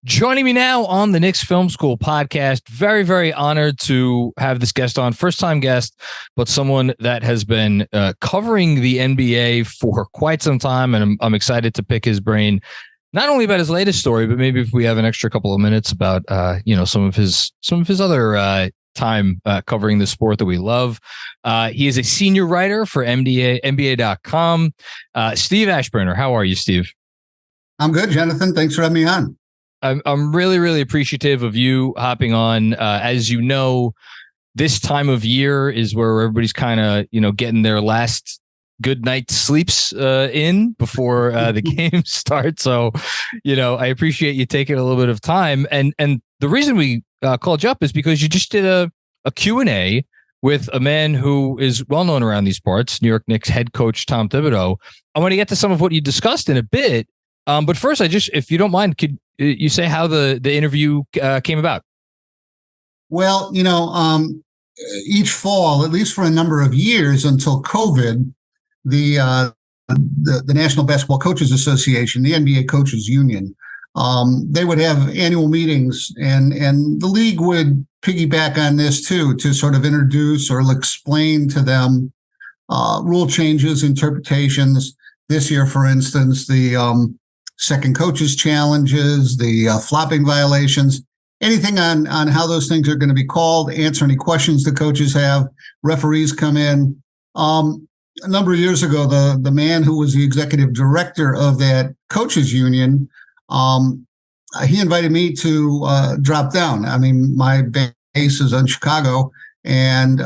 Joining me now on the Knicks Film School Podcast. Very, very honored to have this guest on. First-time guest, but someone that has been covering the NBA for quite some time, and I'm excited to pick his brain, not only about his latest story, but maybe if we have an extra couple of minutes about some of his other time covering the sport that we love. He is a senior writer for NBA.com. Steve Aschburner, how are you, Steve? I'm good, Jonathan. Thanks for having me on. I'm really, really appreciative of you hopping on. As you know, this time of year is where everybody's kind of, getting their last good night's sleeps in before the game starts. So, I appreciate you taking a little bit of time. And the reason we called you up is because you just did a Q&A with a man who is well known around these parts, New York Knicks head coach Tom Thibodeau. I want to get to some of what you discussed in a bit. But first, if you don't mind, could you say how the interview came about? Well, each fall, at least for a number of years until COVID, the National Basketball Coaches Association, the NBA Coaches Union, they would have annual meetings, and the league would piggyback on this too, to sort of introduce or explain to them rule changes, interpretations. This year, for instance, the second coaches challenges, the flopping violations, anything on how those things are going to be called, answer any questions the coaches have, referees come in. A number of years ago, the man who was the executive director of that coaches union, he invited me to drop down. I mean, my base is in Chicago, and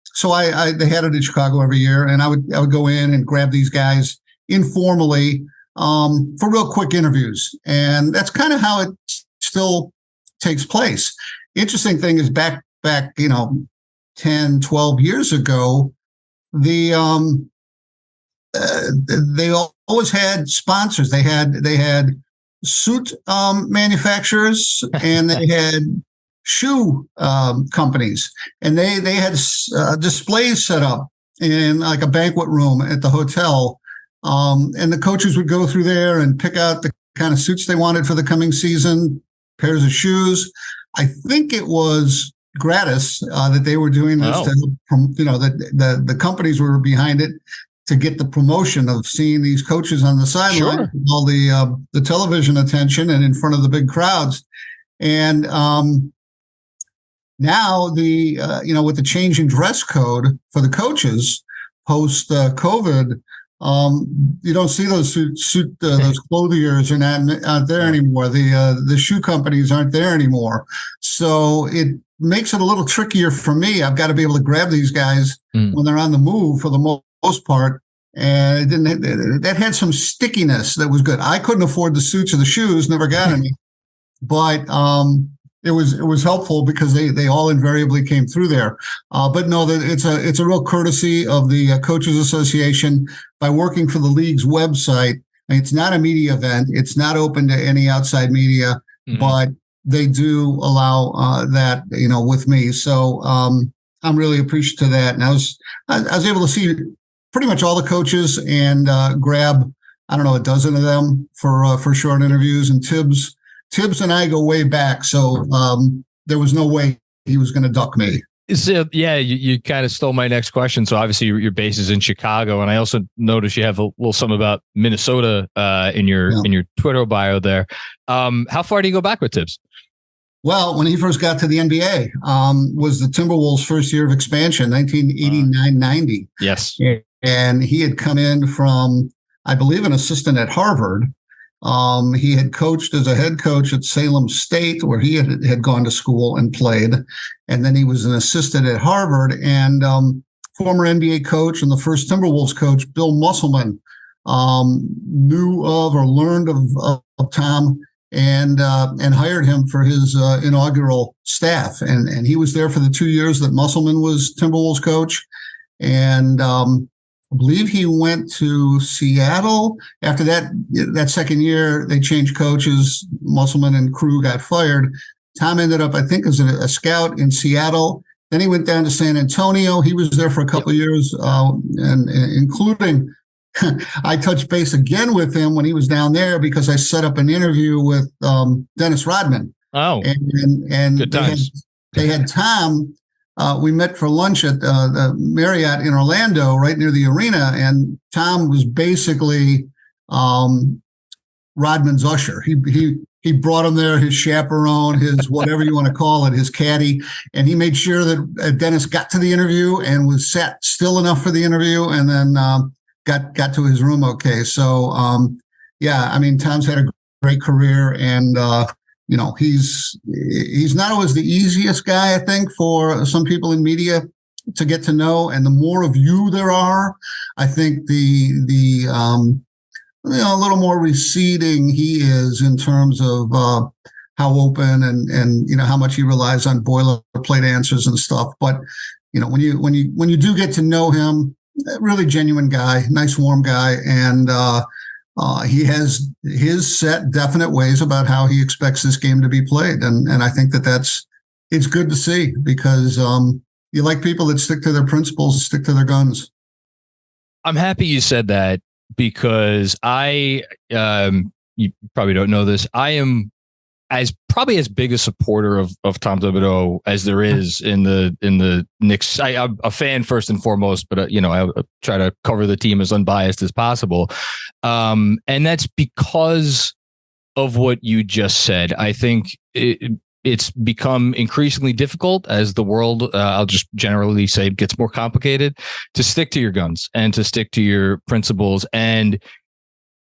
so they had it in Chicago every year, and I would go in and grab these guys informally for real quick interviews. And that's kind of how it still takes place. Interesting thing is back 10, 12 years ago, they always had sponsors. They had suit manufacturers, and they had shoe companies, and they had displays set up in like a banquet room at the hotel. And the coaches would go through there and pick out the kind of suits they wanted for the coming season, pairs of shoes. I think it was gratis that they were doing this that the companies were behind it to get the promotion of seeing these coaches on the sideline, all the television attention and in front of the big crowds. And now with the change in dress code for the coaches post COVID. You don't see those those clothiers aren't there anymore. The shoe companies aren't there anymore. So it makes it a little trickier for me. I've got to be able to grab these guys when they're on the move for the most part. And that had some stickiness that was good. I couldn't afford the suits or the shoes, never got any, but it was helpful because they all invariably came through there. But no, it's a real courtesy of the Coaches Association by working for the league's website. It's not a media event. It's not open to any outside media, but they do allow that, with me. So I'm really appreciative of that. And I was able to see pretty much all the coaches and grab, a dozen of them for short interviews. And Thibs and I go way back, so there was no way he was going to duck me. So, yeah, you kind of stole my next question. So obviously your base is in Chicago, and I also noticed you have a little something about Minnesota in your Twitter bio there. How far do you go back with Thibs? Well, when he first got to the NBA, was the Timberwolves' first year of expansion, 1989-90. Yes, and he had come in from, I believe, an assistant at Harvard. He had coached as a head coach at Salem State, where he had gone to school and played. And then he was an assistant at Harvard, and former NBA coach and the first Timberwolves coach, Bill Musselman, knew of or learned of Tom and hired him for his inaugural staff. And he was there for the 2 years that Musselman was Timberwolves coach. And I believe he went to Seattle. After that second year, they changed coaches. Musselman and crew got fired. Tom ended up, I think, as a scout in Seattle. Then he went down to San Antonio. He was there for a couple of years, and including I touched base again with him when he was down there because I set up an interview with Dennis Rodman. Oh, and good times. They had Tom. We met for lunch at the Marriott in Orlando, right near the arena, and Tom was basically Rodman's usher. He brought him there, his chaperone, his whatever you want to call it, his caddy, and he made sure that Dennis got to the interview and was sat still enough for the interview, and then got to his room okay. So yeah, I mean, Tom's had a great career, and he's not always the easiest guy, I think, for some people in media to get to know. And the more of you there are, I think the a little more receding he is in terms of how open and how much he relies on boilerplate answers and stuff. But when you do get to know him, really genuine guy, nice warm guy, and he has his set definite ways about how he expects this game to be played, and I think it's good to see, because you like people that stick to their principles, stick to their guns. I'm happy you said that, because you probably don't know this. I am probably as big a supporter of Tom Thibodeau as there is in the Knicks. I'm a fan first and foremost, but I try to cover the team as unbiased as possible. And that's because of what you just said. I think it's become increasingly difficult as the world, I'll just generally say, gets more complicated, to stick to your guns and to stick to your principles. And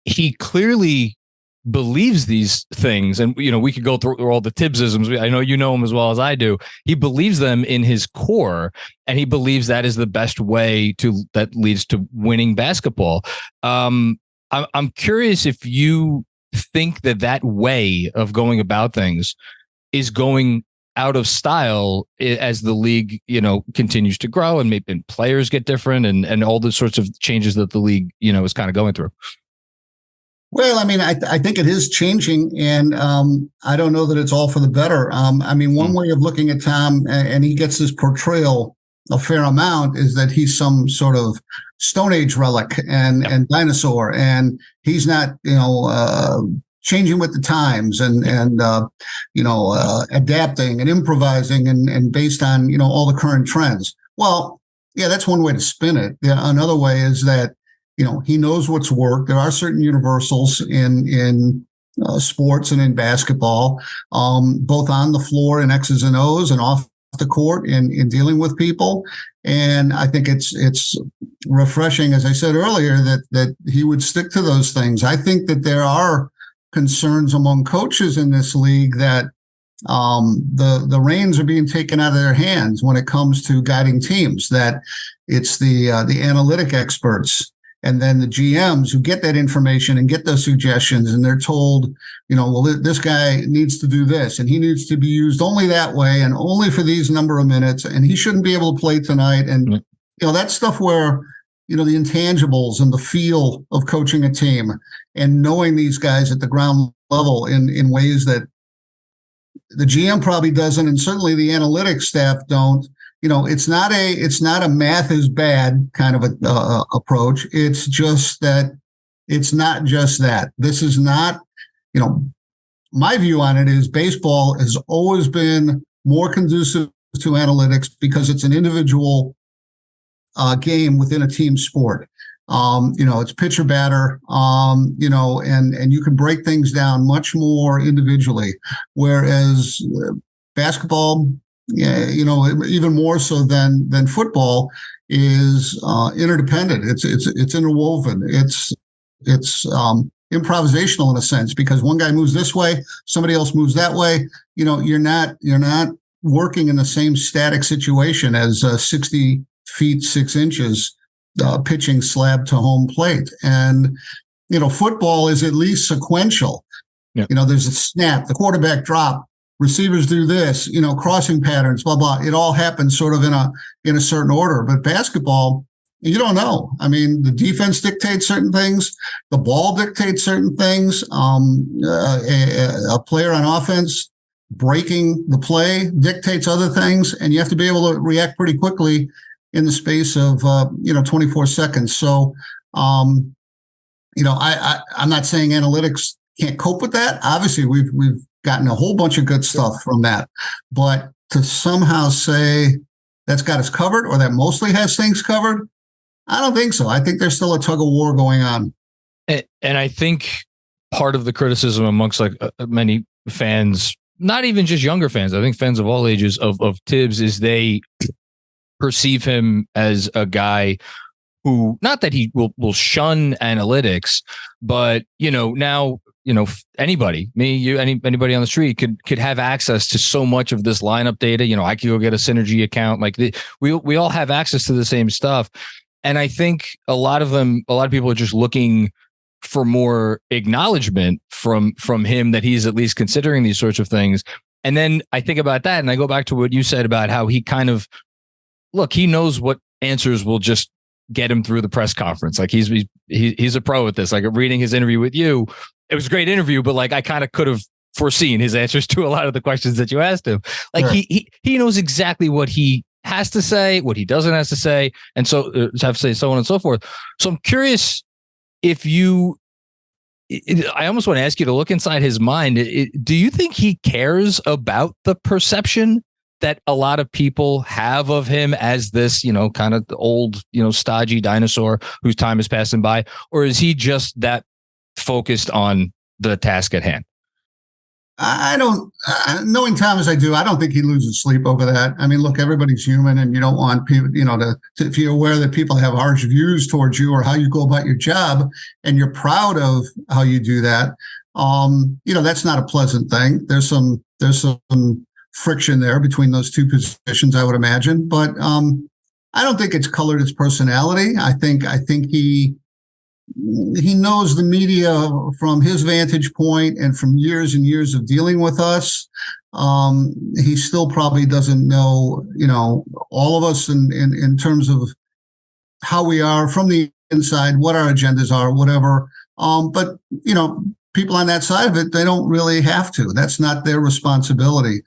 he clearly believes these things. And, we could go through all the Thibsisms. I know you know him as well as I do. He believes them in his core, and he believes that is the best way that leads to winning basketball. I'm curious if you think that way of going about things is going out of style as the league, continues to grow, and maybe players get different, and all the sorts of changes that the league, is kind of going through. Well, I mean, I think it is changing, and I don't know that it's all for the better. I mean, one way of looking at Tom, and he gets this portrayal a fair amount, is that he's some sort of Stone Age relic and dinosaur, and he's not, changing with the times and adapting and improvising and based on all the current trends. Well, yeah, that's one way to spin it. Another way is that he knows what's worked. There are certain universals in sports and in basketball, both on the floor in X's and O's and off the court in dealing with people. And I think it's refreshing, as I said earlier, that he would stick to those things. I think that there are concerns among coaches in this league that the reins are being taken out of their hands when it comes to guiding teams, that it's the analytic experts and then the GMs who get that information and get those suggestions, and they're told, well, this guy needs to do this, and he needs to be used only that way and only for these number of minutes, and he shouldn't be able to play tonight. And, that stuff where, the intangibles and the feel of coaching a team and knowing these guys at the ground level in ways that the GM probably doesn't, and certainly the analytics staff don't. It's not a math is bad kind of a approach. It's just that it's not just that. This is not, my view on it is baseball has always been more conducive to analytics because it's an individual game within a team sport. It's pitcher batter, and you can break things down much more individually, whereas basketball, even more so than football, is interdependent. It's interwoven. It's improvisational in a sense, because one guy moves this way, somebody else moves that way. You're not working in the same static situation as 60 feet 6 inches pitching slab to home plate. And football is at least sequential. There's a snap, the quarterback drop, receivers do this, crossing patterns, blah, blah. It all happens sort of in a certain order. But basketball, you don't know. I mean, the defense dictates certain things. The ball dictates certain things. A player on offense breaking the play dictates other things. And you have to be able to react pretty quickly in the space of, 24 seconds. So, I'm not saying analytics can't cope with that. Obviously, we've gotten a whole bunch of good stuff from that, but to somehow say that's got us covered or that mostly has things covered, I don't think so. I think there's still a tug of war going on. And I think part of the criticism amongst many fans, not even just younger fans, I think fans of all ages of Thibs, is they perceive him as a guy who, not that he will shun analytics, but now anybody, me, you, anybody on the street could have access to so much of this lineup data. I could go get a Synergy account. We all have access to the same stuff. And I think a lot of people are just looking for more acknowledgement from him that he's at least considering these sorts of things. And then I think about that and I go back to what you said about how he kind of, he knows what answers will just get him through the press conference. Like he's a pro at this. Like reading his interview with you, it was a great interview, but I kind of could have foreseen his answers to a lot of the questions that you asked him. Sure. He knows exactly what he has to say, what he doesn't have to say, and so have to say so on and so forth. So I'm curious if I almost want to ask you to look inside his mind. Do you think he cares about the perception that a lot of people have of him as this, kind of old, stodgy dinosaur whose time is passing by? Or is he just that focused on the task at hand? I don't, knowing Tom as I do, I don't think he loses sleep over that. I mean, look, everybody's human and you don't want people, if you're aware that people have harsh views towards you or how you go about your job and you're proud of how you do that, that's not a pleasant thing. There's some friction there between those two positions, I would imagine, but I don't think it's colored his personality. I think he knows the media from his vantage point and from years and years of dealing with us. He still probably doesn't know, all of us in terms of how we are from the inside, what our agendas are, whatever. But people on that side of it, they don't really have to. That's not their responsibility.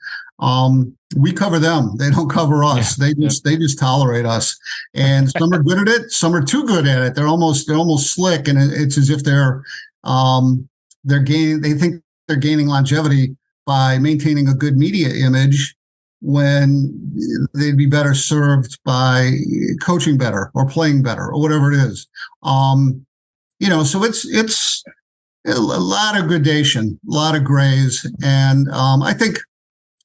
We cover them. They don't cover us. Yeah. They just tolerate us. And some are good at it. Some are too good at it. They're almost slick. And it's as if they think they're gaining longevity by maintaining a good media image when they'd be better served by coaching better or playing better or whatever it is. So it's a lot of gradation, a lot of grays. And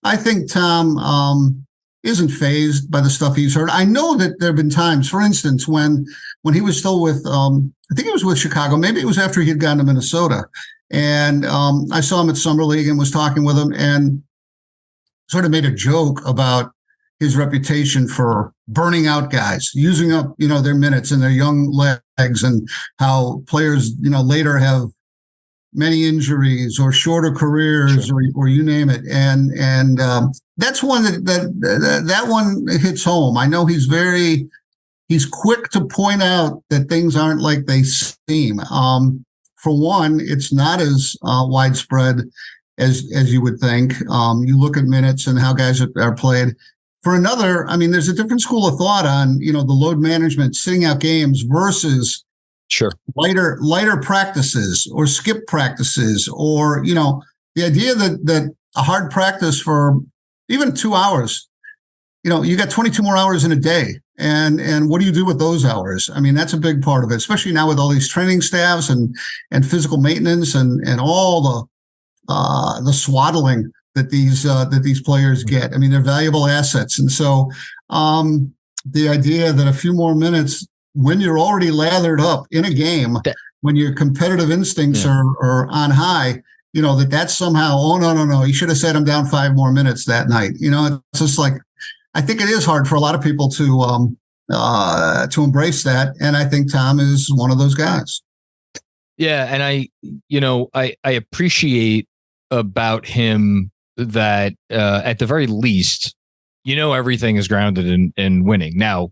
I think Tom isn't fazed by the stuff he's heard. I know that there have been times, for instance, when he was still with, I think it was with Chicago. Maybe it was after he had gone to Minnesota. And I saw him at Summer League and was talking with him and sort of made a joke about his reputation for burning out guys, using up, their minutes and their young legs, and how players, later have many injuries or shorter careers, sure, or you name it. And that's one that one hits home. I know he's quick to point out that things aren't like they seem. For one, it's not as widespread as you would think. You look at minutes and how guys are played. For another, I mean, there's a different school of thought on, the load management, sitting out games versus sure lighter practices or skip practices, or the idea that a hard practice for even 2 hours, you got 22 more hours in a day, and what do you do with those hours? I mean, that's a big part of it, especially now with all these training staffs and physical maintenance and all the swaddling that these players get. I mean, they're valuable assets, and so the idea that a few more minutes when you're already lathered up in a game, when your competitive instincts are on high, that's somehow, oh, no, you should have set him down 5 more minutes that night. It's just like, I think it is hard for a lot of people to embrace that. And I think Tom is one of those guys. Yeah. And I appreciate about him that at the very least, everything is grounded in winning. Now,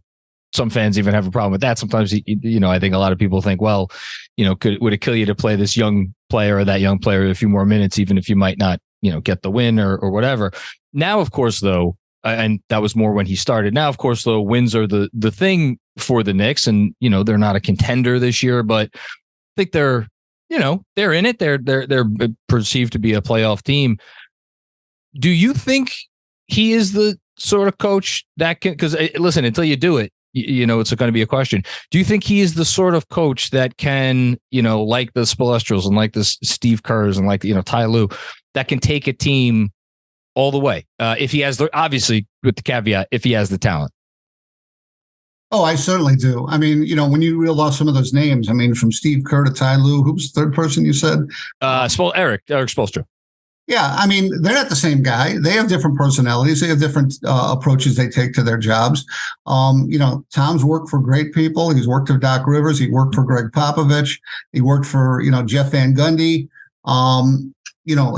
some fans even have a problem with that. Sometimes, I think a lot of people think, well, would it kill you to play this young player or that young player a few more minutes, even if you might not, get the win or whatever. Now, of course, though, and that was more when he started. Now, of course, though, wins are the thing for the Knicks, and they're not a contender this year, but think they're in it. They're perceived to be a playoff team. Do you think he is the sort of coach that can, because listen, until you do it, it's going to be a question. Do you think he is the sort of coach that can, like the Spoelstras and like the Steve Kerrs and like, Ty Lue, that can take a team all the way? If he has obviously with the caveat, if he has the talent. Oh, I certainly do. I mean, when you reel off some of those names, I mean, from Steve Kerr to Ty Lue, who's the third person you said? Eric Spoelstra. Yeah, I mean, they're not the same guy. They have different personalities. They have different approaches they take to their jobs. Tom's worked for great people. He's worked for Doc Rivers. He worked for Greg Popovich. He worked for, Jeff Van Gundy.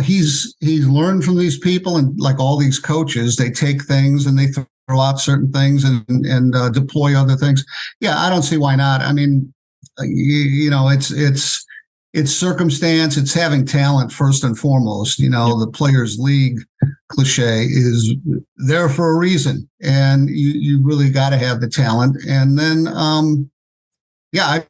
He's learned from these people, and like all these coaches, they take things and they throw out certain things and deploy other things. Yeah, I don't see why not. I mean, it's circumstance. It's having talent first and foremost. The players' league cliche is there for a reason, and you really got to have the talent. And then, I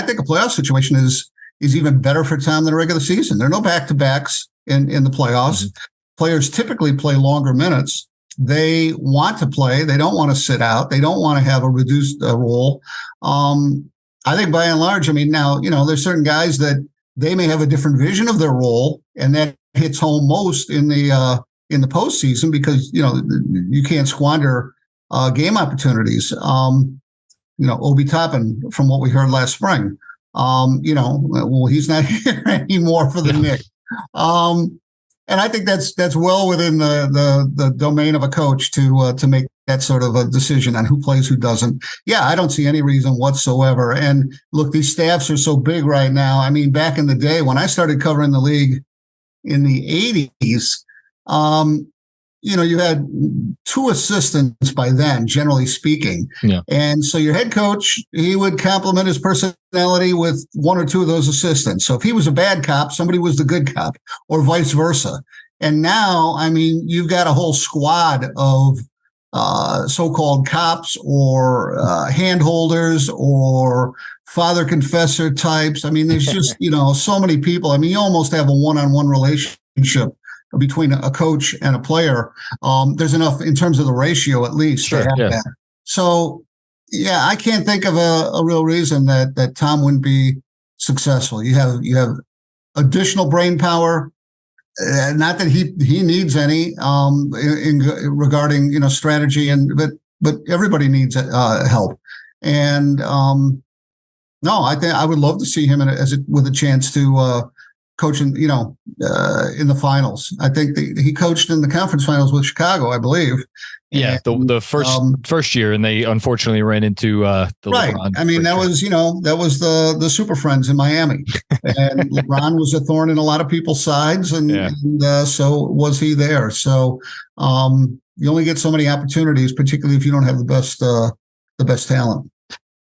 think a playoff situation is even better for Tom than a regular season. There are no back-to-backs in the playoffs. Mm-hmm. Players typically play longer minutes. They want to play. They don't want to sit out. They don't want to have a reduced role. I think by and large, I mean, now, there's certain guys that they may have a different vision of their role, and that hits home most in the postseason because, you can't squander game opportunities. Obi Toppin, from what we heard last spring, he's not here anymore for the Knicks. And I think that's well within the domain of a coach to make that sort of a decision on who plays, who doesn't. Yeah, I don't see any reason whatsoever. And look, these staffs are so big right now. I mean, back in the day when I started covering the league in the 80s, you had two assistants by then, generally speaking. Yeah. And so your head coach, he would complement his personality with one or two of those assistants. So if he was a bad cop, somebody was the good cop, or vice versa. And now, I mean, you've got a whole squad of so-called cops or handholders or father confessor types. I mean, there's just, so many people. I mean, you almost have a one-on-one relationship between a coach and a player. There's enough in terms of the ratio, at least, to have that. So, yeah, I can't think of a real reason that Tom wouldn't be successful. You have additional brain power. Not that he needs any regarding strategy, but everybody needs help. And no, I think I would love to see him with a chance to coach in the finals. I think he coached in the conference finals with Chicago, I believe. Yeah, the first year, and they unfortunately ran into the right. LeBron. I mean, that was the Super Friends in Miami, and LeBron was a thorn in a lot of people's sides, and so was he there. So you only get so many opportunities, particularly if you don't have the best talent.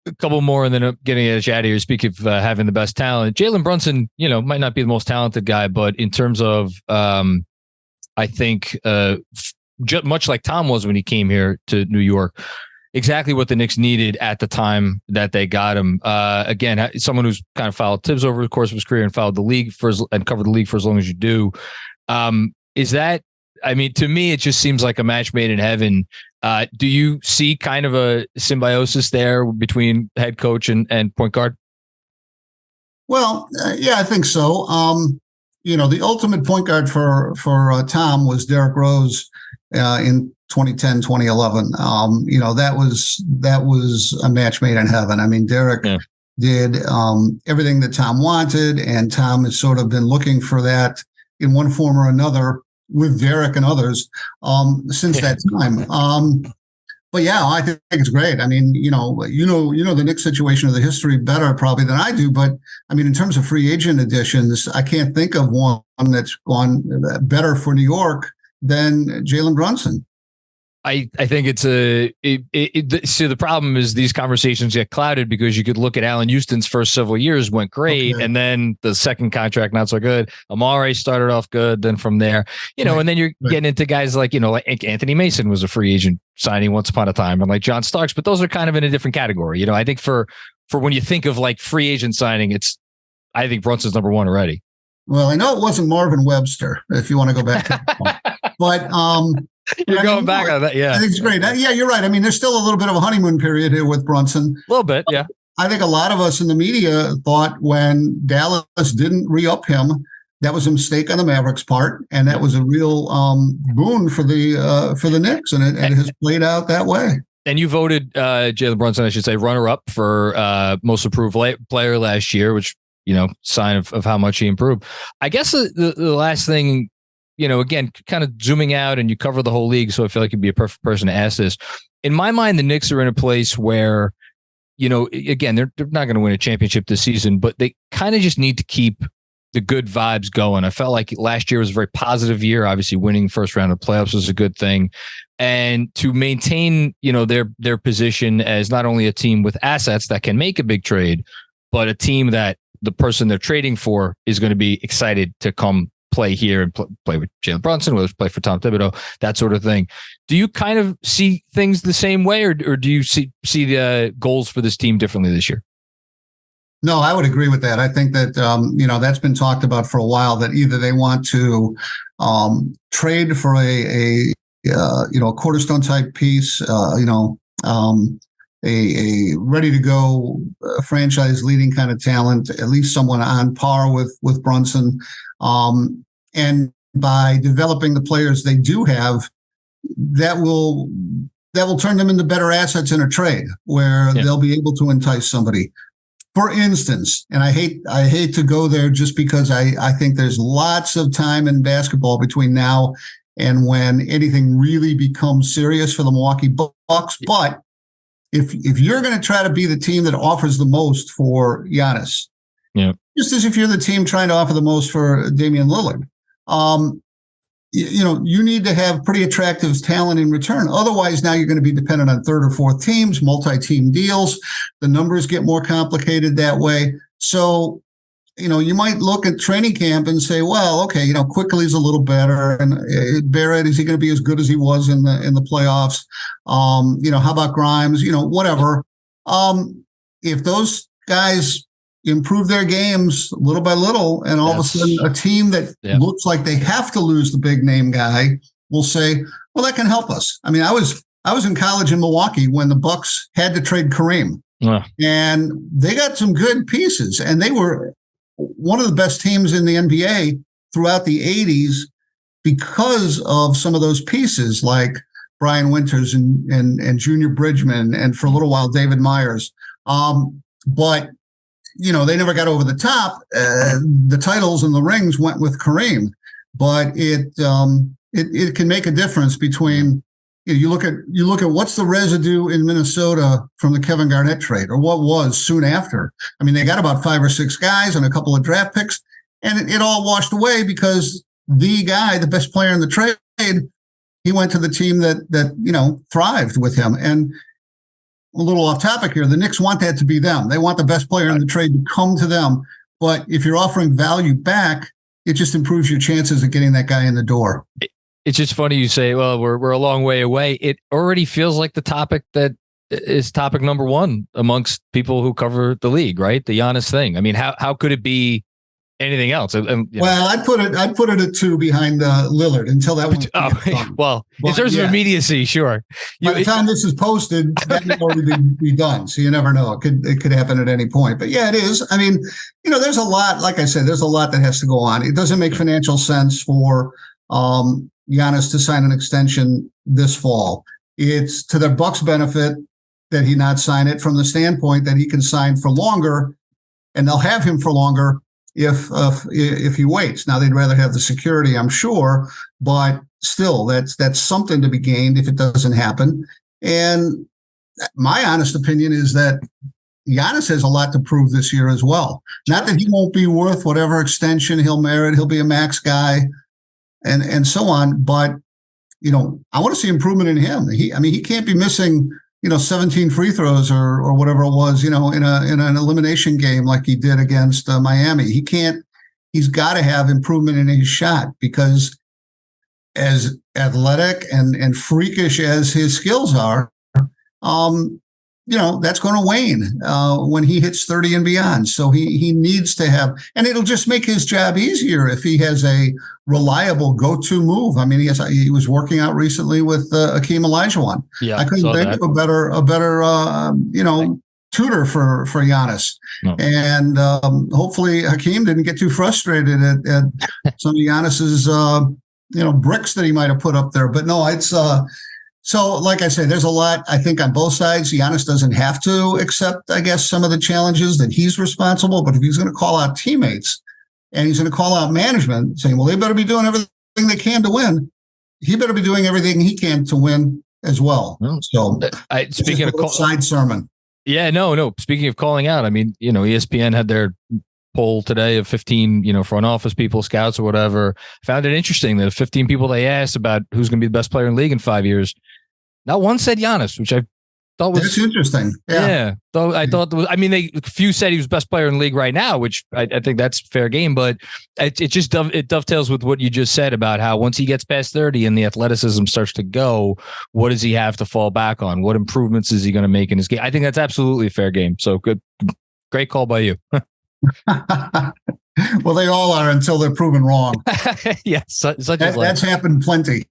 A couple more, and then getting edge out of here. Speaking of having the best talent, Jalen Brunson, might not be the most talented guy, but in terms of, I think. Much like Tom was when he came here to New York, exactly what the Knicks needed at the time that they got him. Again, someone who's kind of followed Thibs over the course of his career and followed the league and covered the league for as long as you do. Is that? I mean, to me, it just seems like a match made in heaven. Do you see kind of a symbiosis there between head coach and point guard? Well, yeah, I think so. The ultimate point guard for Tom was Derrick Rose. In 2010, 2011, that was a match made in heaven. I mean, Derrick did everything that Tom wanted, and Tom has sort of been looking for that in one form or another with Derrick and others since that time. But yeah, I think it's great. I mean, the Knicks situation of the history better probably than I do. But I mean, in terms of free agent additions, I can't think of one that's gone better for New York than Jalen Brunson. I think it's so the problem is these conversations get clouded because you could look at Allen Houston's first several years went great. Okay. And then the second contract, not so good. Amare started off good. Then from there, and then you're getting into guys like Anthony Mason was a free agent signing once upon a time, and like John Starks, but those are kind of in a different category. I think for when you think of like free agent signing, I think Brunson's number one already. Well, I know it wasn't Marvin Webster, if you want to go back to that. But you're going back on that, yeah. I think it's great. Yeah, you're right. I mean, there's still a little bit of a honeymoon period here with Brunson. A little bit, yeah. I think a lot of us in the media thought when Dallas didn't re-up him, that was a mistake on the Mavericks' part, and that was a real boon for the Knicks, and it has played out that way. And you voted Jalen Brunson, I should say, runner-up for most improved player last year, which, sign of how much he improved. I guess the last thing, again, kind of zooming out, and you cover the whole league, so I feel like you'd be a perfect person to ask this. In my mind, the Knicks are in a place where, again, they're not going to win a championship this season, but they kind of just need to keep the good vibes going. I felt like last year was a very positive year. Obviously, winning first round of playoffs was a good thing. And to maintain, their position as not only a team with assets that can make a big trade, but a team that the person they're trading for is going to be excited to come play here and play with Jalen Brunson, whether it's play for Tom Thibodeau, that sort of thing. Do you kind of see things the same way, or do you see the goals for this team differently this year? No, I would agree with that. I think that, that's been talked about for a while, that either they want to trade for a cornerstone type piece, a ready to go franchise leading kind of talent, at least someone on par with Brunson. And by developing the players they do have, that will turn them into better assets in a trade where they'll be able to entice somebody. For instance, and I hate to go there just because I think there's lots of time in basketball between now and when anything really becomes serious for the Milwaukee Bucks. But if you're going to try to be the team that offers the most for Giannis, just as if you're the team trying to offer the most for Damian Lillard, you need to have pretty attractive talent in return. Otherwise, now you're going to be dependent on third or fourth teams, multi-team deals. The numbers get more complicated that way. So, you might look at training camp and say, well, okay, Quickly's a little better, and Barrett, is he going to be as good as he was in the playoffs? How about Grimes? Whatever. If those guys improve their games little by little, and all of a sudden a team that looks like they have to lose the big name guy will say, well, that can help us. I mean, I was in college in Milwaukee when the Bucks had to trade Kareem, and they got some good pieces, and they were one of the best teams in the NBA throughout the 80s because of some of those pieces like Brian Winters and Junior Bridgman, and for a little while David Myers. But they never got over the top. The titles and the rings went with Kareem, but it can make a difference between. You look at what's the residue in Minnesota from the Kevin Garnett trade, or what was soon after. I mean, they got about 5 or 6 guys and a couple of draft picks, and it all washed away because the guy, the best player in the trade, he went to the team that thrived with him. And a little off topic here, the Knicks want that to be them. They want the best player in the trade to come to them. But if you're offering value back, it just improves your chances of getting that guy in the door. It's just funny you say, well, we're a long way away. It already feels like the topic that is topic number one amongst people who cover the league, right? The Giannis thing. I mean, how could it be anything else? Well, I'd put it at 2 behind Lillard until that one. Well, in terms of immediacy, sure. By the time this is posted, that may already be done. So you never know. It could happen at any point. But yeah, it is. I mean, there's a lot. Like I said, there's a lot that has to go on. It doesn't make financial sense for Giannis to sign an extension this fall. It's to the Bucks' benefit that he not sign it, from the standpoint that he can sign for longer, and they'll have him for longer if he waits. Now, they'd rather have the security, I'm sure, but still, that's something to be gained if it doesn't happen. And my honest opinion is that Giannis has a lot to prove this year as well. Not that he won't be worth whatever extension he'll merit. He'll be a max guy and so on. But, I want to see improvement in him. He can't be missing, 17 free throws or whatever it was, in an elimination game like he did against Miami. He's got to have improvement in his shot, because as athletic and freakish as his skills are, that's going to wane when he hits 30 and beyond. So he needs to have, and it'll just make his job easier if he has a reliable go-to move. I mean, he was working out recently with Akeem Olajuwon. Yeah, I couldn't think of a better tutor for Giannis. No. And hopefully Hakeem didn't get too frustrated at some of Giannis's bricks that he might have put up there. But no, it's so like I say, there's a lot, I think, on both sides. Giannis doesn't have to accept, I guess, some of the challenges that he's responsible. But if he's going to call out teammates and he's going to call out management saying, well, they better be doing everything they can to win, he better be doing everything he can to win as well. So speaking of side sermon. Yeah, no. Speaking of calling out, I mean, ESPN had their poll today of 15, front office people, scouts or whatever. Found it interesting that 15 people they asked about who's going to be the best player in the league in 5 years, not one said Giannis, which I thought was interesting. Yeah. I thought a few said he was best player in the league right now, which I think that's fair game, but it dovetails with what you just said about how once he gets past 30 and the athleticism starts to go, what does he have to fall back on? What improvements is he going to make in his game? I think that's absolutely a fair game. So good. Great call by you. Well, they all are until they're proven wrong. Yes. That's happened plenty.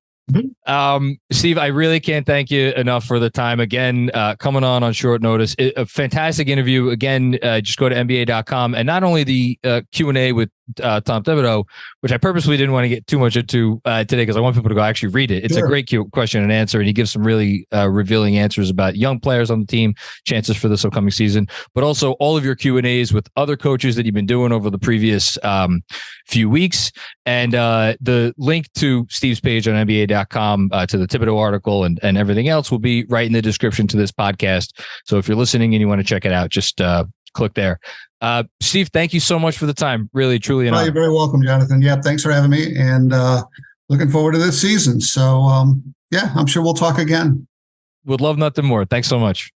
Steve, I really can't thank you enough for the time again, coming on short notice. A fantastic interview. Again, just go to NBA.com, and not only the Q&A with Tom Thibodeau, which I purposely didn't want to get too much into today because I want people to go actually read it. It's a great question and answer, and he gives some really revealing answers about young players on the team, chances for this upcoming season, but also all of your Q&As with other coaches that you've been doing over the previous few weeks, and the link to Steve's page on NBA.com to the Thibodeau article and everything else will be right in the description to this podcast. So if you're listening and you want to check it out, just click there. Steve, thank you so much for the time. Really, truly an honor. You're very welcome, Jonathan. Yeah, thanks for having me, and looking forward to this season. So, I'm sure we'll talk again. Would love nothing more. Thanks so much.